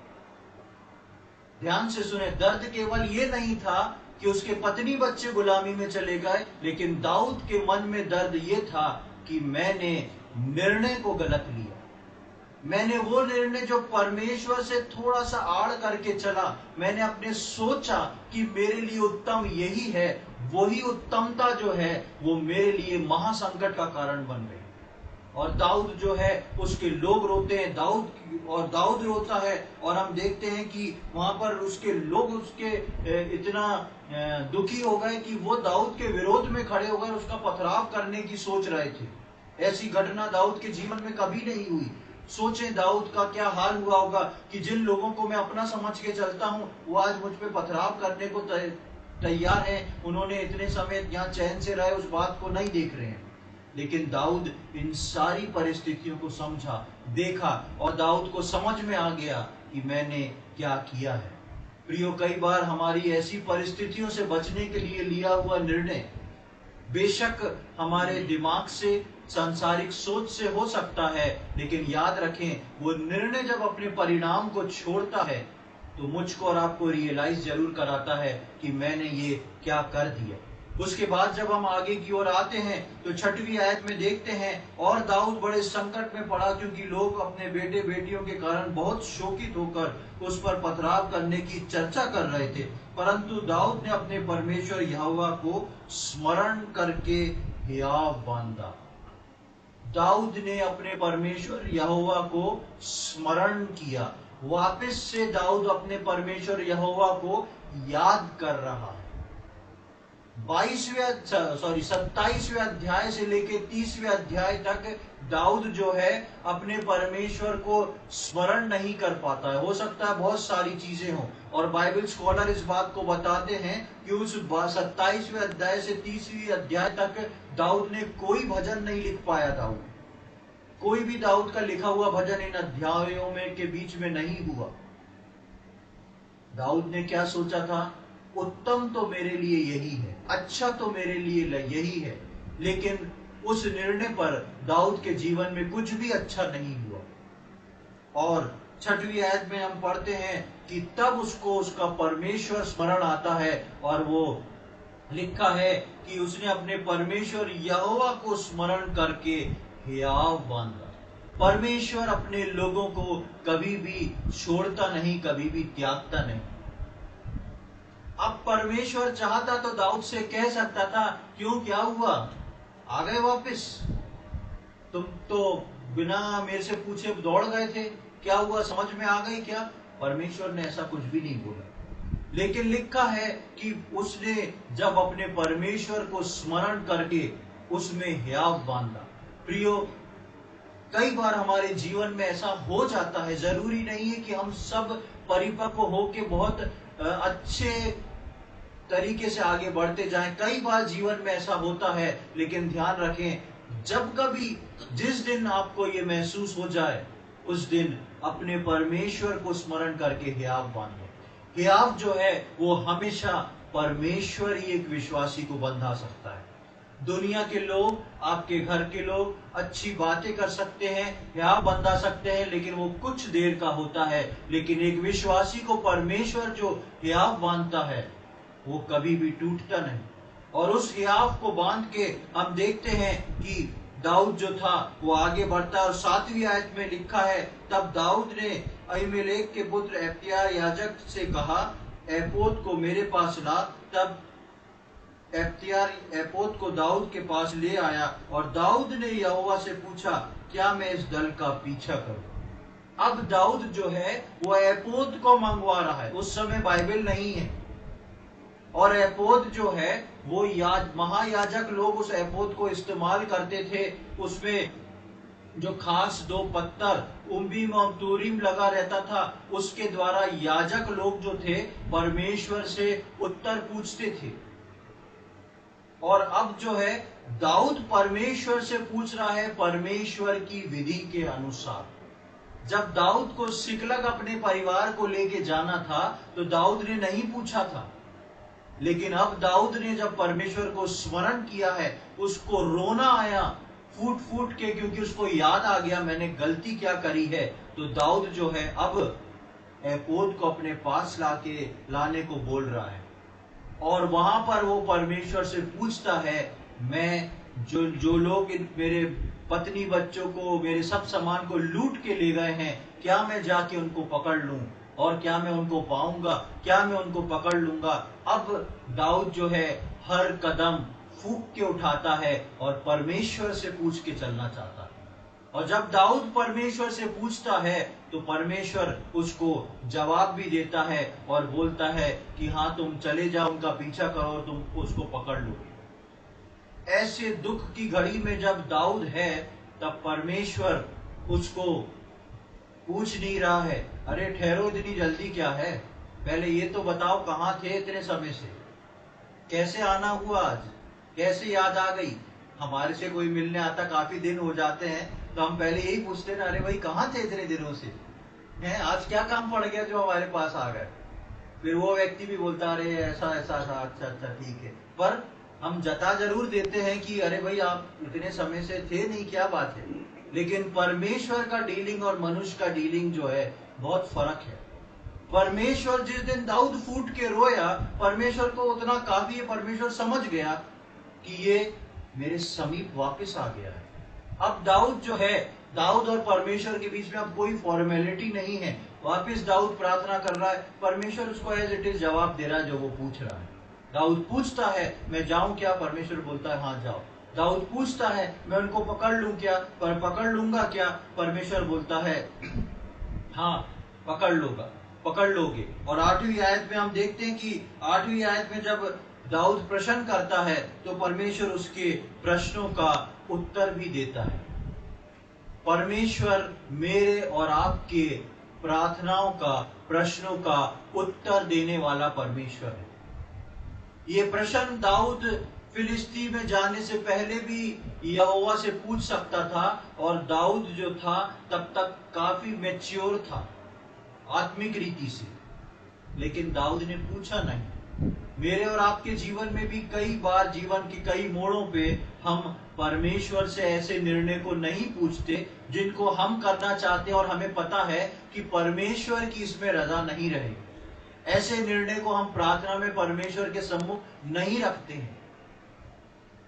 A: ध्यान से सुने, दर्द केवल ये नहीं था कि उसके पत्नी बच्चे गुलामी में चले गए, लेकिन दाऊद के मन में दर्द ये था कि मैंने निर्णय को गलत लिया। मैंने वो निर्णय जो परमेश्वर से थोड़ा सा आड़ करके चला, मैंने अपने सोचा कि मेरे लिए उत्तम यही है, वही उत्तमता जो है वो मेरे लिए महासंकट का कारण बन गई। और दाऊद जो है, उसके लोग रोते हैं, दाऊद रोता है, और हम देखते हैं कि वहां पर उसके लोग उसके इतना दुखी हो गए कि वो दाऊद के विरोध में खड़े हो गए, उसका पथराव करने की सोच रहे थे। ऐसी घटना दाऊद के जीवन में कभी नहीं हुई। सोचें दाऊद का क्या हाल हुआ होगा कि जिन लोगों को मैं अपना समझ के चलता हूं वो आज मुझ पे पथराव करने को तैयार हैं। उन्होंने इतने समय यहाँ चैन से रहे, उस बात को नहीं देख रहे हैं। लेकिन दाऊद इन सारी परिस्थितियों को समझा, देखा, और दाऊद को समझ में आ गया कि मैंने क्या किया है। प्रियो, कई बार हमारी ऐसी परिस्थितियों से बचने के लिए लिया हुआ निर्णय बेशक हमारे दिमाग से, सांसारिक सोच से हो सकता है, लेकिन याद रखें वो निर्णय जब अपने परिणाम को छोड़ता है तो मुझको और आपको रियलाइज जरूर कराता है कि मैंने ये क्या कर दिया। उसके बाद जब हम आगे की ओर आते हैं तो 6वीं आयत में देखते हैं, और दाऊद बड़े संकट में पड़ा क्योंकि लोग अपने बेटे बेटियों के कारण बहुत शोकित होकर उस पर पथराव करने की चर्चा कर रहे थे। परंतु दाऊद ने अपने परमेश्वर यहोवा को स्मरण करके हियाव बांधा। दाऊद ने अपने परमेश्वर यहोवा को स्मरण किया। वापस से दाऊद अपने परमेश्वर यहोवा को याद कर रहा है। 27वें अध्याय से लेके 30वें अध्याय तक दाऊद जो है अपने परमेश्वर को स्मरण नहीं कर पाता है। हो सकता है बहुत सारी चीजें हों, और बाइबल स्कॉलर इस बात को बताते हैं कि उस 27वें अध्याय से 30वीं अध्याय तक दाऊद ने कोई भजन नहीं लिख पाया। दाऊद कोई भी दाऊद का लिखा हुआ भजन इन अध्यायों में के बीच में नहीं हुआ। दाऊद ने क्या सोचा था? उत्तम तो मेरे लिए यही है, अच्छा तो मेरे लिए यही है, लेकिन उस निर्णय पर दाऊद के जीवन में कुछ भी अच्छा नहीं हुआ। और 6वीं आयत में हम पढ़ते हैं कि तब उसको उसका परमेश्वर स्मरण आता है, और वो लिखा है कि उसने अपने परमेश्वर यहोवा को स्मरण करके हियाव बांधा। परमेश्वर अपने लोगों को कभी भी छोड़ता नहीं, कभी भी त्यागता नहीं। अब परमेश्वर चाहता तो दाऊद से कह सकता था, क्यों, क्या हुआ, आ गए वापस, तुम तो बिना मेरे से पूछे दौड़ गए थे, क्या हुआ, समझ में आ गई क्या? परमेश्वर ने ऐसा कुछ भी नहीं बोला। लेकिन लिखा है कि उसने जब अपने परमेश्वर को स्मरण करके उसमें हियाव बांधा। प्रियो, कई बार हमारे जीवन में ऐसा हो जाता है, जरूरी नहीं है कि हम सब परिपक्व होके बहुत अच्छे तरीके से आगे बढ़ते जाएं। कई बार जीवन में ऐसा होता है, लेकिन ध्यान रखें, जब कभी जिस दिन आपको ये महसूस हो जाए, उस दिन अपने परमेश्वर को स्मरण करके हियाव बांधो। हियाव जो है वो हमेशा परमेश्वर ही एक विश्वासी को बंधा सकता है। दुनिया के लोग, आपके घर के लोग अच्छी बातें कर सकते हैं, हियाव बंधा सकते हैं, लेकिन वो कुछ देर का होता है। लेकिन एक विश्वासी को परमेश्वर जो हियाव बांधता है वो कभी भी टूटता नहीं। और उस हियाव को बांध के हम देखते हैं कि दाऊद जो था वो आगे बढ़ता है। और 7वीं आयत में लिखा है, तब दाऊद ने अहीमेलेक के पुत्र अब्यातार याजक से कहा, एपोद को मेरे पास ला। तब अब्यातार एपोद को दाऊद के पास ले आया और दाऊद ने यहोवा से पूछा, क्या मैं इस दल का पीछा करूं? अब दाऊद जो है वो एपोद को मंगवा रहा है। उस समय बाइबल नहीं है, और एपोद जो है वो महायाजक लोग उस एपोद को इस्तेमाल करते थे। उसमें जो खास 2 पत्थर उम्मीम और तूरीम लगा रहता था, उसके द्वारा याजक लोग जो थे परमेश्वर से उत्तर पूछते थे। और अब जो है दाऊद परमेश्वर से पूछ रहा है परमेश्वर की विधि के अनुसार। जब दाऊद को सिकलग अपने परिवार को लेके जाना था तो दाऊद ने नहीं पूछा था, लेकिन अब दाऊद ने जब परमेश्वर को स्मरण किया है, उसको रोना आया फूट फूट के, क्योंकि उसको याद आ गया मैंने गलती क्या करी है। तो दाऊद जो है अब एपोद को अपने पास लाने को बोल रहा है। और वहां पर वो परमेश्वर से पूछता है, मैं जो लोग मेरे पत्नी बच्चों को, मेरे सब सामान को लूट के ले गए हैं, क्या मैं जाके उनको पकड़ लूं? और क्या मैं उनको पाऊंगा? क्या मैं उनको पकड़ लूंगा? अब दाऊद जो है हर कदम फूंक के उठाता है और परमेश्वर से पूछ के चलना चाहता है। और जब दाऊद परमेश्वर से पूछता है तो परमेश्वर उसको जवाब भी देता है और बोलता है कि हाँ, तुम चले जाओ, उनका पीछा करो और तुम उसको पकड़ लोगे। ऐसे दुख की घड़ी में जब दाऊद है, तब परमेश्वर उसको पूछ नहीं रहा है, अरे ठहरो, इतनी जल्दी क्या है, पहले ये तो बताओ कहाँ थे इतने समय से, कैसे आना हुआ आज, कैसे याद आ गई? हमारे से कोई मिलने आता, काफी दिन हो जाते हैं, तो हम पहले यही पूछते ना, अरे भाई कहाँ थे इतने दिनों से, हैं आज क्या काम पड़ गया जो हमारे पास आ गए? फिर वो व्यक्ति भी बोलता, अरे ऐसा ऐसा था, अच्छा ठीक है। पर हम जता जरूर देते हैं कि अरे भाई आप इतने समय से थे नहीं, क्या बात है। लेकिन परमेश्वर का डीलिंग और मनुष्य का डीलिंग जो है बहुत फर्क है। परमेश्वर जिस दिन दाऊद फूट के रोया, परमेश्वर को उतना काफी है, परमेश्वर समझ गया कि ये मेरे समीप वापस आ गया है। अब दाऊद जो है, दाऊद और परमेश्वर के बीच में अब कोई फॉर्मेलिटी नहीं है। वापस दाऊद प्रार्थना कर रहा है, परमेश्वर उसको एज इट इज जवाब दे रहा है जो वो पूछ रहा है। दाऊद पूछता है, मैं जाऊं क्या? परमेश्वर बोलता है हाँ जाओ। दाऊद पूछता है, मैं उनको पकड़ लूं क्या? पर पकड़ लूंगा क्या? परमेश्वर बोलता है हाँ पकड़ लोगे। और 8वीं आयत में हम देखते हैं कि 8वीं आयत में जब दाऊद प्रश्न करता है तो परमेश्वर उसके प्रश्नों का उत्तर भी देता है। परमेश्वर मेरे और आपके प्रार्थनाओं का, प्रश्नों का उत्तर देने वाला परमेश्वर है। ये प्रश्न दाऊद फिलिस्ती में जाने से पहले भी यहोवा से पूछ सकता था, और दाऊद जो था तब तक काफी मैच्योर था आत्मिक रीति से, लेकिन दाऊद ने पूछा नहीं। मेरे और आपके जीवन में भी कई बार, जीवन के कई मोड़ों पे हम परमेश्वर से ऐसे निर्णय को नहीं पूछते जिनको हम करना चाहते हैं और हमें पता है कि परमेश्वर की इसमें रजा नहीं रहेगी। ऐसे निर्णय को हम प्रार्थना में परमेश्वर के सम्मुख नहीं रखते हैं।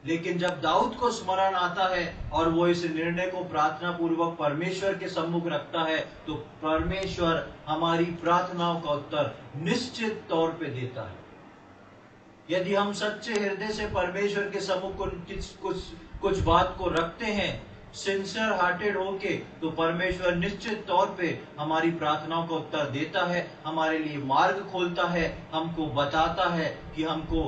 A: लेकिन जब दाऊद को स्मरण आता है और वो इस निर्णय को प्रार्थना पूर्वक परमेश्वर के सम्मुख रखता है, तो परमेश्वर हमारी प्रार्थनाओं का उत्तर निश्चित तौर पे देता है। यदि हम सच्चे हृदय से परमेश्वर के सम्मुख कुछ बात को रखते हैं, सिंसियर हार्टेड होके, तो परमेश्वर निश्चित तौर पे हमारी प्रार्थनाओं का उत्तर देता है, हमारे लिए मार्ग खोलता है, हमको बताता है कि हमको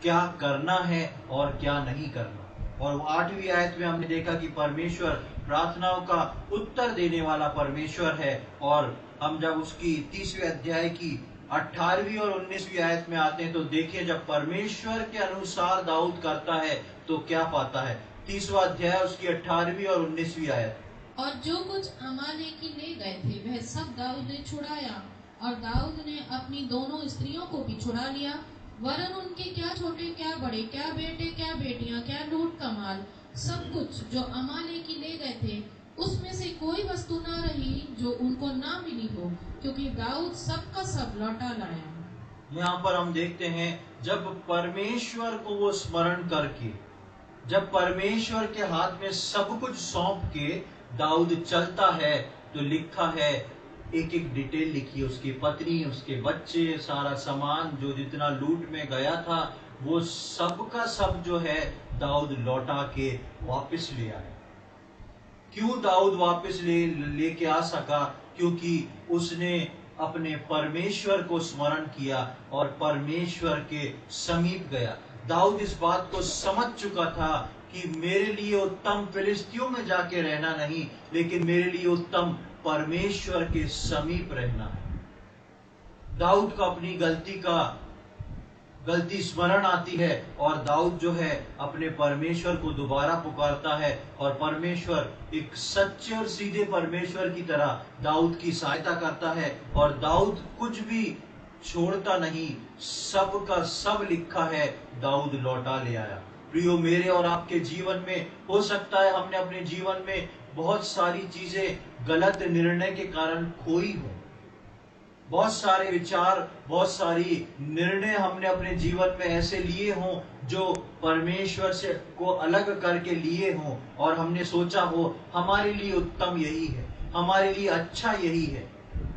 A: क्या करना है और क्या नहीं करना। और 8वीं आयत में हमने देखा कि परमेश्वर प्रार्थनाओं का उत्तर देने वाला परमेश्वर है। और हम जब उसकी 30वें अध्याय की 18वीं और 19वीं आयत में आते हैं, तो देखिए जब परमेश्वर के अनुसार दाऊद करता है तो क्या पाता है। 30वां अध्याय उसकी 18वीं और 19वीं आयत।
B: और जो कुछ अमालेकी ले गए थे वह सब दाऊद ने छुड़ाया, और दाऊद ने अपनी दोनों स्त्रियों को भी छुड़ा लिया, वरन उनके क्या छोटे क्या बड़े, क्या बेटे क्या बेटियां, क्या लूट का माल, सब कुछ जो अमालेकी ले गए थे, उसमें से कोई वस्तु न रही जो उनको ना मिली हो, क्योंकि दाऊद सबका सब लौटा लाया।
A: यहाँ पर हम देखते हैं जब परमेश्वर को वो स्मरण करके, जब परमेश्वर के हाथ में सब कुछ सौंप के दाऊद चलता है, तो लिखा है, एक एक डिटेल लिखी, उसकी पत्नी, उसके बच्चे, सारा सामान जो जितना लूट में गया था, वो सब का सब जो है दाऊद लौटा के वापस ले आया। क्यों दाऊद वापस लेके आ सका? क्योंकि उसने अपने परमेश्वर को स्मरण किया और परमेश्वर के समीप गया। दाऊद इस बात को समझ चुका था कि मेरे लिए उत्तम फिलिस्तियों में जाके रहना नहीं, लेकिन मेरे लिए उत्तम परमेश्वर के समीप रहना है। दाऊद को अपनी गलती स्मरण आती है और दाऊद जो है अपने परमेश्वर को दोबारा पुकारता है, और परमेश्वर एक सच्चे और सीधे परमेश्वर की तरह दाऊद की सहायता करता है, और दाऊद कुछ भी छोड़ता नहीं, सब का सब लिखा है दाऊद लौटा ले आया। प्रियो, मेरे और आपके जीवन में हो सकता है हमने अपने जीवन में बहुत सारी चीजें गलत निर्णय के कारण खोई हो, बहुत सारे विचार, बहुत सारी निर्णय हमने अपने जीवन में ऐसे लिए हों जो परमेश्वर से को अलग करके लिए हों, और हमने सोचा हो हमारे लिए उत्तम यही है, हमारे लिए अच्छा यही है,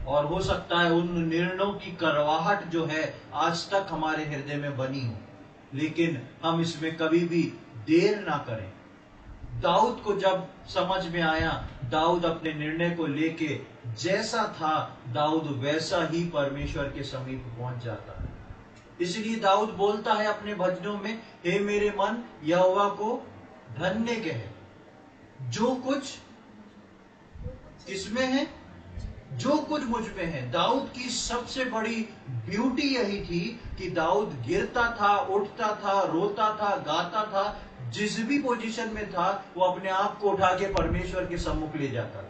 A: और हो सकता है उन निर्णयों की करवाहट जो है आज तक हमारे हृदय में बनी हो, लेकिन हम इसमें कभी भी देर ना करें। दाऊद को जब समझ में आया, दाऊद अपने निर्णय को लेके जैसा था दाऊद वैसा ही परमेश्वर के समीप पहुंच जाता है। इसलिए दाऊद बोलता है अपने भजनों में, हे मेरे मन यहोवा को धन्य कहे। जो कुछ किसमें है? जो कुछ मुझ में है। दाऊद की सबसे बड़ी ब्यूटी यही थी कि दाऊद गिरता था, उठता था, रोता था, गाता था, जिस भी पोजीशन में था वो अपने आप को उठा के परमेश्वर के सम्मुख ले जाता था।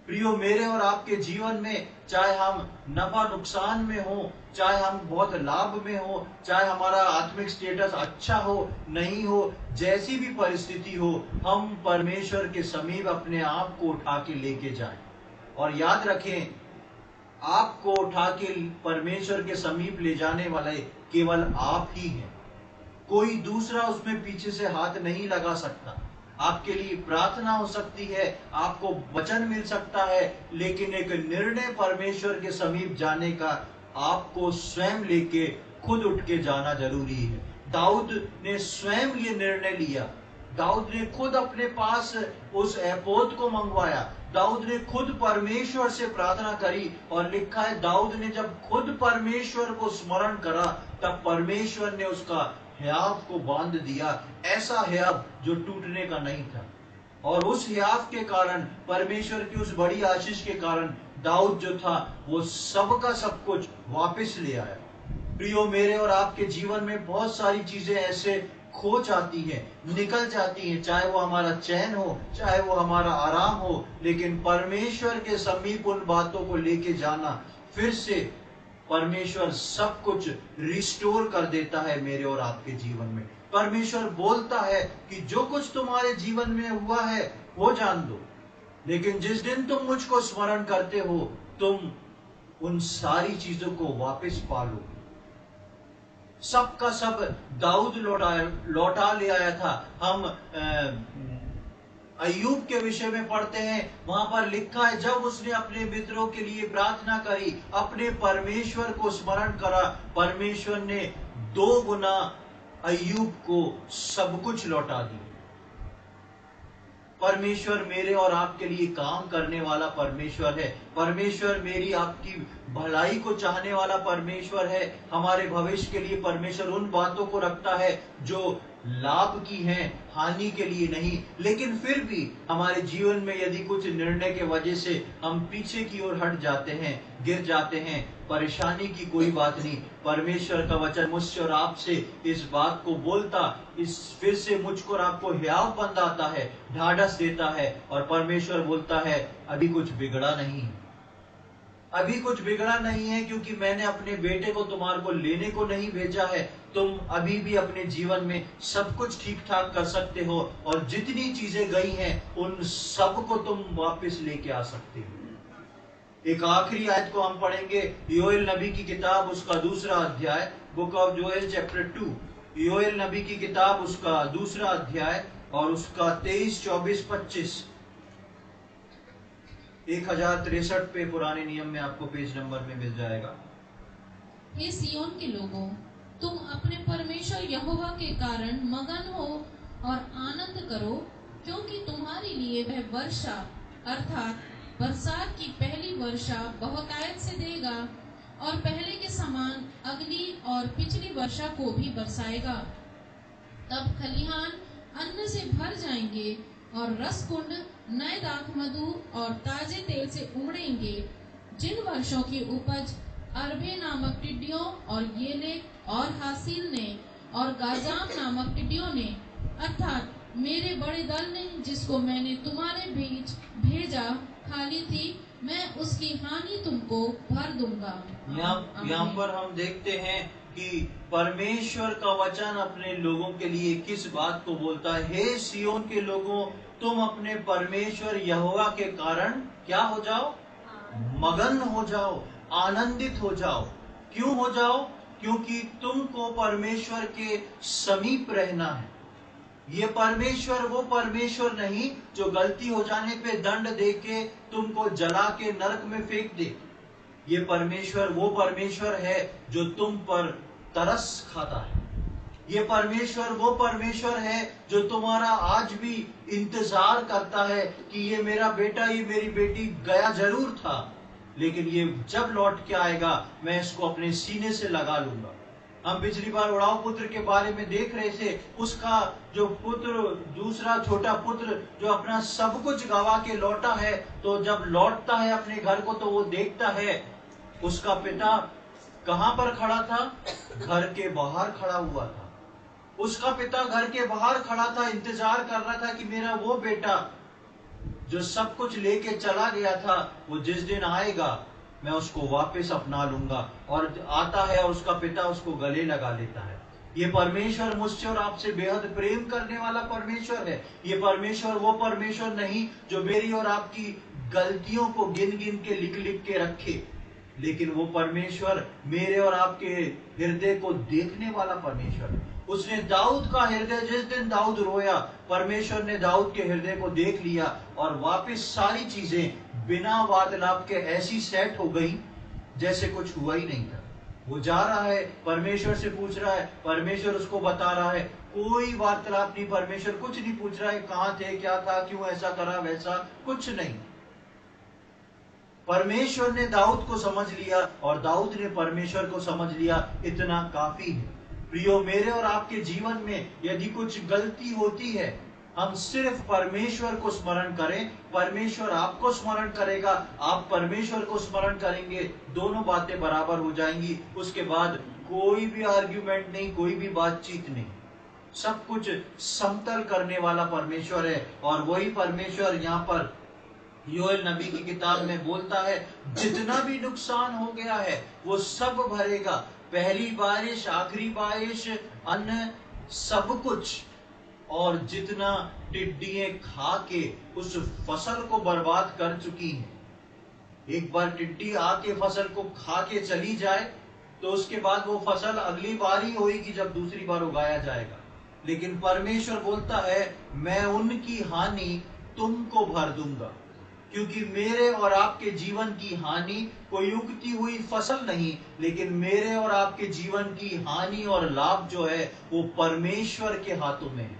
A: प्रियो, मेरे और आपके जीवन में चाहे हम नफा नुकसान में हो, चाहे हम बहुत लाभ में हो, चाहे हमारा आत्मिक स्टेटस अच्छा हो नहीं हो, जैसी भी परिस्थिति हो, हम परमेश्वर के समीप अपने आप को उठा के लेके जाएं। और याद रखें, आपको उठा के परमेश्वर के समीप ले जाने वाले केवल आप ही हैं, कोई दूसरा उसमें पीछे से हाथ नहीं लगा सकता। आपके लिए प्रार्थना हो सकती है, आपको वचन मिल सकता है, लेकिन एक निर्णय परमेश्वर के समीप जाने का आपको स्वयं लेके खुद उठ के जाना जरूरी है। दाऊद ने स्वयं ये निर्णय लिया। दाऊद ने खुद अपने पास उस एपोद को मंगवाया। दाऊद ने खुद परमेश्वर से प्रार्थना करी, और लिखा है दाऊद ने जब खुद परमेश्वर को स्मरण करा तब परमेश्वर ने उसका हियाव को बांध दिया, ऐसा हियाव जो टूटने का नहीं था। और उस हियाव के कारण, परमेश्वर की उस बड़ी आशीष के कारण दाऊद जो था वो सब का सब कुछ वापस ले आया। प्रियो, मेरे और आपके जीवन में बहुत सारी चीजें ऐसे खो जाती हैं, निकल जाती हैं, चाहे वो हमारा चैन हो, चाहे वो हमारा आराम हो, लेकिन परमेश्वर के समीप उन बातों को लेके जाना, फिर से परमेश्वर सब कुछ रिस्टोर कर देता है मेरे और आपके जीवन में। परमेश्वर बोलता है कि जो कुछ तुम्हारे जीवन में हुआ है वो जान दो, लेकिन जिस दिन तुम मुझको स्मरण करते हो, तुम उन सारी चीजों को वापस पालो। सबका सब दाऊद लौटा ले आया था। हम अय्यूब के विषय में पढ़ते हैं, वहां पर लिखा है जब उसने अपने मित्रों के लिए प्रार्थना करी, अपने परमेश्वर को स्मरण करा, परमेश्वर ने 2 गुना अय्यूब को सब कुछ लौटा दिया। परमेश्वर मेरे और आपके लिए काम करने वाला परमेश्वर है। परमेश्वर मेरी आपकी भलाई को चाहने वाला परमेश्वर है। हमारे भविष्य के लिए परमेश्वर उन बातों को रखता है जो लाभ की हैं, हानि के लिए नहीं। लेकिन फिर भी हमारे जीवन में यदि कुछ निर्णय के वजह से हम पीछे की ओर हट जाते हैं, गिर जाते हैं, परेशानी की कोई बात नहीं। परमेश्वर का वचन मुझसे और आपसे इस बात को बोलता, इस फिर से मुझको और आपको हियाव बंधाता है, ढाढ़स देता है, और परमेश्वर बोलता है अभी कुछ बिगड़ा नहीं, अभी कुछ बिगड़ा नहीं है, क्योंकि मैंने अपने बेटे को तुम्हारे को लेने को नहीं भेजा है। तुम अभी भी अपने जीवन में सब कुछ ठीक ठाक कर सकते हो, और जितनी चीजें गई हैं उन सब को तुम वापस लेके आ सकते हो। एक आखिरी आयत को हम पढ़ेंगे, योएल नबी की किताब उसका 2 अध्याय, बुक ऑफ जोएल चैप्टर 2, योएल नबी की किताब उसका 2 अध्याय और उसका 23, 24, 25। 1063 पे पुराने नियम में आपको पेज नंबर में मिल जाएगा।
B: हे सियोन के लोगों, तुम अपने परमेश्वर यहोवा के कारण मगन हो और आनंद करो, क्योंकि तुम्हारे लिए वह वर्षा अर्थात बरसात की पहली वर्षा बहुतायत से देगा, और पहले के समान अगली और पिछली वर्षा को भी बरसाएगा। तब खलिहान अन्न से भर जाएंगे और रसकुंड नए दाख मधु और ताजे तेल से उमड़ेंगे। जिन वर्षों की उपज अरबे नामक टिड्डियों और येलेक और हासिल ने और गाजाम नामक टिड्डियों ने अर्थात मेरे बड़े दल ने, जिसको मैंने तुम्हारे बीच भेजा, खाली थी, मैं उसकी हानि तुमको भर दूंगा।
A: यहाँ पर हम देखते हैं कि परमेश्वर का वचन अपने लोगों के लिए किस बात को बोलता है। हे सियोन के लोगों, तुम अपने परमेश्वर यहोवा के कारण क्या हो जाओ? मगन हो जाओ, आनंदित हो जाओ। क्यों हो जाओ? क्योंकि तुमको परमेश्वर के समीप रहना है। ये परमेश्वर वो परमेश्वर नहीं जो गलती हो जाने पे दंड देके तुमको जला के नरक में फेंक दे। ये परमेश्वर वो परमेश्वर है जो तुम पर तरस खाता है। ये परमेश्वर वो परमेश्वर है जो तुम्हारा आज भी इंतजार करता है कि ये मेरा बेटा, ये मेरी बेटी गया जरूर था, लेकिन ये जब लौट के आएगा मैं इसको अपने सीने से लगा लूंगा। हम पिछली बार उड़ाऊ पुत्र के बारे में देख रहे थे। उसका जो पुत्र, दूसरा छोटा पुत्र जो अपना सब कुछ गवा के लौटा है, तो जब लौटता है अपने घर को तो वो देखता है उसका पिता कहां पर खड़ा था? घर के बाहर खड़ा हुआ था। उसका पिता घर के बाहर खड़ा था, इंतजार कर रहा था कि मेरा वो बेटा जो सब कुछ लेके चला गया था, वो जिस दिन आएगा मैं उसको वापस अपना लूंगा। और आता है और उसका पिता उसको गले लगा लेता है। ये परमेश्वर मुझसे और आपसे बेहद प्रेम करने वाला परमेश्वर है। ये परमेश्वर वो परमेश्वर नहीं जो मेरी और आपकी गलतियों को गिन गिन के लिख लिख के रखे, लेकिन वो परमेश्वर मेरे और आपके हृदय को देखने वाला परमेश्वर है। उसने दाऊद का हृदय, जिस दिन दाऊद रोया, परमेश्वर ने दाऊद के हृदय को देख लिया और वापस सारी चीजें बिना वार्तालाप के ऐसी सेट हो गई जैसे कुछ हुआ ही नहीं था। वो जा रहा है, परमेश्वर से पूछ रहा है, परमेश्वर उसको बता रहा है, कोई वार्तालाप नहीं, परमेश्वर कुछ नहीं पूछ रहा है, कहाँ थे, क्या था, क्यों ऐसा करा, वैसा कुछ नहीं। परमेश्वर ने दाऊद को समझ लिया और दाऊद ने परमेश्वर को समझ लिया, इतना काफी है। प्रियो, मेरे और आपके जीवन में यदि कुछ गलती होती है, हम सिर्फ परमेश्वर को स्मरण करें, परमेश्वर आपको स्मरण करेगा, आप परमेश्वर को स्मरण करेंगे, दोनों बातें बराबर हो जाएंगी। उसके बाद कोई भी आर्ग्यूमेंट नहीं, कोई भी बातचीत नहीं, सब कुछ समतल करने वाला परमेश्वर है। और वही परमेश्वर यहाँ पर योएल नबी की किताब में बोलता है, जितना भी नुकसान हो गया है वो सब भरेगा। पहली बारिश, आखिरी बारिश, अन्न, सब कुछ। और जितना टिड्डियां खा के उस फसल को बर्बाद कर चुकी हैं, एक बार टिड्डी आके फसल को खा के चली जाए तो उसके बाद वो फसल अगली बार ही होगी जब दूसरी बार उगाया जाएगा। लेकिन परमेश्वर बोलता है मैं उनकी हानि तुमको भर दूंगा, क्योंकि मेरे और आपके जीवन की हानि कोई उगती हुई फसल नहीं, लेकिन मेरे और आपके जीवन की हानि और लाभ जो है वो परमेश्वर के हाथों में है।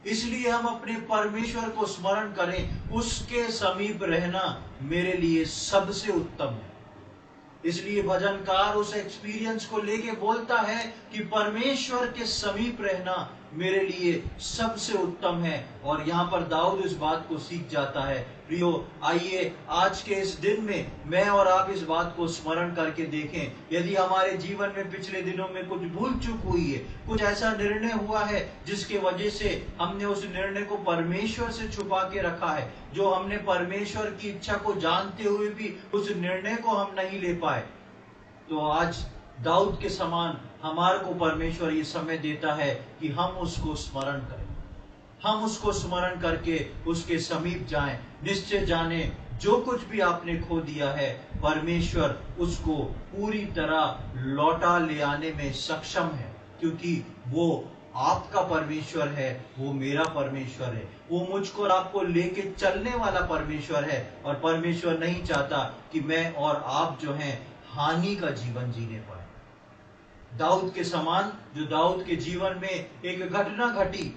A: इसलिए हम अपने परमेश्वर को स्मरण करें, उसके समीप रहना मेरे लिए सबसे उत्तम है। इसलिए भजनकार उस एक्सपीरियंस को लेके बोलता है कि परमेश्वर के समीप रहना मेरे लिए सबसे उत्तम है। और यहाँ पर दाऊद इस बात को सीख जाता है। प्रियो, आइए आज के इस दिन में मैं और आप इस बात को स्मरण करके देखें, यदि हमारे जीवन में पिछले दिनों में कुछ भूल चूक हुई है, कुछ ऐसा निर्णय हुआ है जिसके वजह से हमने उस निर्णय को परमेश्वर से छुपा के रखा है, जो हमने परमेश्वर की इच्छा को जानते हुए भी उस निर्णय को हम नहीं ले पाए, तो आज दाऊद के समान हमारे को परमेश्वर ये समय देता है कि हम उसको स्मरण करें, हम उसको स्मरण करके उसके समीप जाएं। निश्चय जाने जो कुछ भी आपने खो दिया है, परमेश्वर उसको पूरी तरह लौटा ले आने में सक्षम है, क्योंकि वो आपका परमेश्वर है, वो मेरा परमेश्वर है, वो मुझको और आपको लेके चलने वाला परमेश्वर है। और परमेश्वर नहीं चाहता कि मैं और आप जो हैं हानि का जीवन जीने पाए। दाऊद के समान, जो दाऊद के जीवन में एक घटना घटी,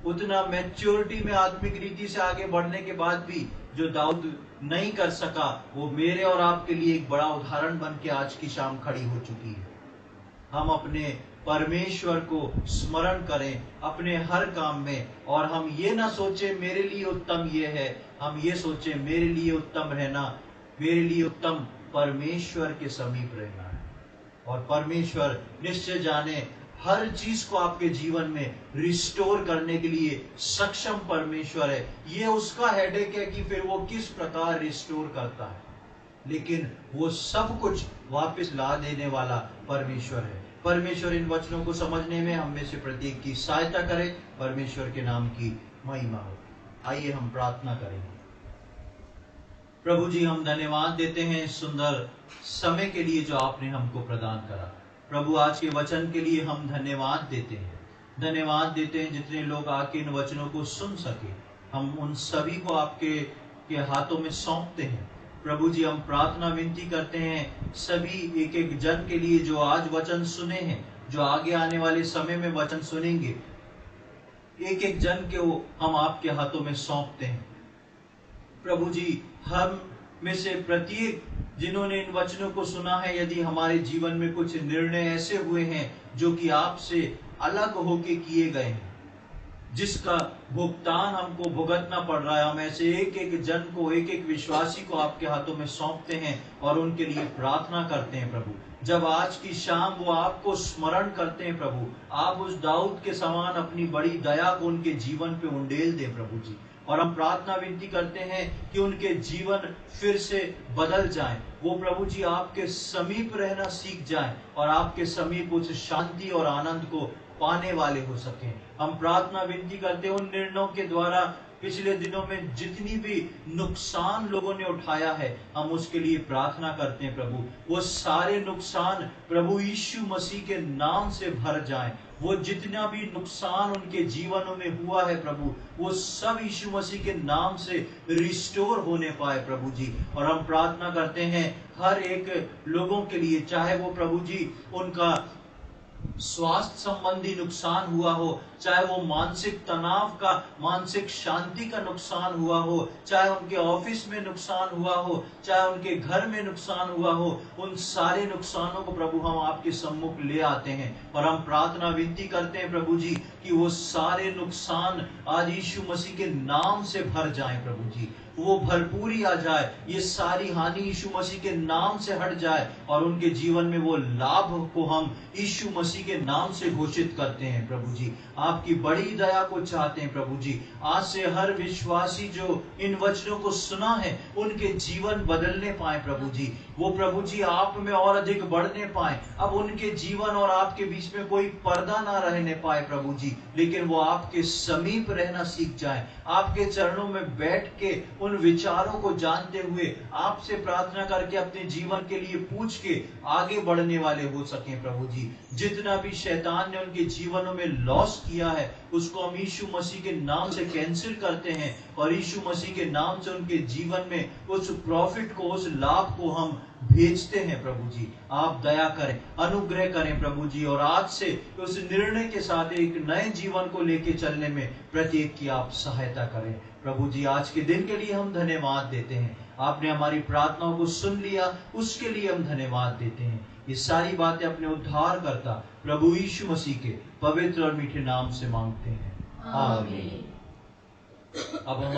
A: उतना मैच्योरिटी में आत्मिक रीति से आगे बढ़ने के बाद भी जो दाऊद नहीं कर सका, वो मेरे और आपके लिए एक बड़ा उदाहरण बन के आज की शाम खड़ी हो चुकी है। हम अपने परमेश्वर को स्मरण करें अपने हर काम में, और हम ये ना सोचे मेरे लिए उत्तम ये है, हम ये सोचे मेरे लिए उत्तम रहना, मेरे लिए उत्तम परमेश्वर के समीप रहना है। और परमेश्वर निश्चय जाने हर चीज को आपके जीवन में रिस्टोर करने के लिए सक्षम परमेश्वर है। ये उसका हेडेक है कि फिर वो किस प्रकार रिस्टोर करता है, लेकिन वो सब कुछ वापस ला देने वाला परमेश्वर है। परमेश्वर इन वचनों को समझने में हम में से प्रत्येक की सहायता करे। परमेश्वर के नाम की महिमा हो। आइए हम प्रार्थना करेंगे। प्रभु जी, हम धन्यवाद देते हैं इस सुंदर समय के लिए जो आपने हमको प्रदान करा। प्रभु, आज के वचन के लिए हम धन्यवाद देते हैं, धन्यवाद देते हैं जितने लोग आके इन वचनों को सुन सके, हम उन सभी को आपके हाथों में सौंपते हैं। प्रभु जी, हम प्रार्थना विनती करते हैं सभी एक एक जन के लिए जो आज वचन सुने हैं, जो आगे आने वाले समय में वचन सुनेंगे, एक एक जन को हम आपके हाथों में सौंपते हैं। प्रभु जी, हम में से प्रत्येक जिन्होंने इन वचनों को सुना है, यदि हमारे जीवन में कुछ निर्णय ऐसे हुए हैं जो कि आपसे अलग होके किए गए हैं, जिसका भुगतान हमको भुगतना पड़ रहा है, हम ऐसे एक एक जन को, एक एक विश्वासी को आपके हाथों में सौंपते हैं और उनके लिए प्रार्थना करते हैं। प्रभु, जब आज की शाम वो आपको स्मरण करते हैं, प्रभु आप उस दाऊद के समान अपनी बड़ी दया को उनके जीवन पे उंडेल दे प्रभु जी। और हम प्रार्थना विनती करते हैं कि उनके जीवन फिर से बदल जाएं, वो प्रभु जी आपके समीप रहना सीख जाएं और आपके समीप उस शांति और आनंद को पाने वाले हो सकें। हम प्रार्थना विनती करते हैं उन निर्णयों के द्वारा पिछले दिनों में जितनी भी नुकसान लोगों ने उठाया है, हम उसके लिए प्रार्थना करते हैं प्रभु, वो सारे नुकसान प्रभु यीशु मसीह के नाम से भर जाएं। वो जितना भी नुकसान उनके जीवनों में हुआ है प्रभु, वो सब यीशु मसीह के नाम से रिस्टोर होने पाए प्रभु जी। और हम प्रार्थना करते हैं हर एक लोगों के लिए, चाहे वो प्रभु जी उनका स्वास्थ्य संबंधी नुकसान हुआ हो, चाहे वो मानसिक तनाव का, मानसिक शांति का नुकसान हुआ हो, चाहे उनके ऑफिस में नुकसान हुआ हो, चाहे उनके घर में नुकसान हुआ हो, उन सारे नुकसानों को प्रभु हम आपके सम्मुख ले आते हैं और हम प्रार्थना विनती करते हैं प्रभु जी कि वो सारे नुकसान आज यीशु मसीह के नाम से भर जाएं प्रभु जी, वो भरपूरी आ जाए, ये सारी हानि यीशु मसीह के नाम से हट जाए और उनके जीवन में वो लाभ को हम यीशु मसीह के नाम से घोषित करते हैं प्रभु जी। आपकी बड़ी दया को चाहते हैं प्रभु जी। आज से हर विश्वासी जो इन वचनों को सुना है, उनके जीवन बदलने पाए प्रभु जी, वो प्रभु जी आप में और अधिक बढ़ने पाए। अब उनके जीवन और आपके बीच में कोई पर्दा ना रहने पाए प्रभु जी, लेकिन वो आपके समीप रहना सीख जाए, आपके चरणों में बैठ के उन विचारों को जानते हुए आपसे प्रार्थना करके अपने जीवन के लिए पूछ के आगे बढ़ने वाले हो सके प्रभु जी। जितना भी शैतान ने उनके जीवनों में लॉस किया है उसको हम यीशु मसीह के नाम से कैंसिल करते हैं और यीशु मसीह के नाम से उनके जीवन में उस प्रॉफिट को, उस लाभ को हम भेजते हैं प्रभु जी। आप दया करें, अनुग्रह करें प्रभु जी, और आज से उस निर्णय के साथ एक नए जीवन को लेके चलने में प्रत्येक की आप सहायता करें प्रभु जी। आज के दिन के लिए हम धन्यवाद देते हैं, आपने हमारी प्रार्थनाओं को सुन लिया, उसके लिए हम धन्यवाद देते हैं। ये सारी बातें अपने उद्धार करता प्रभु यीशु मसीह के पवित्र और मीठे नाम से मांगते हैं, आमीन। अब हम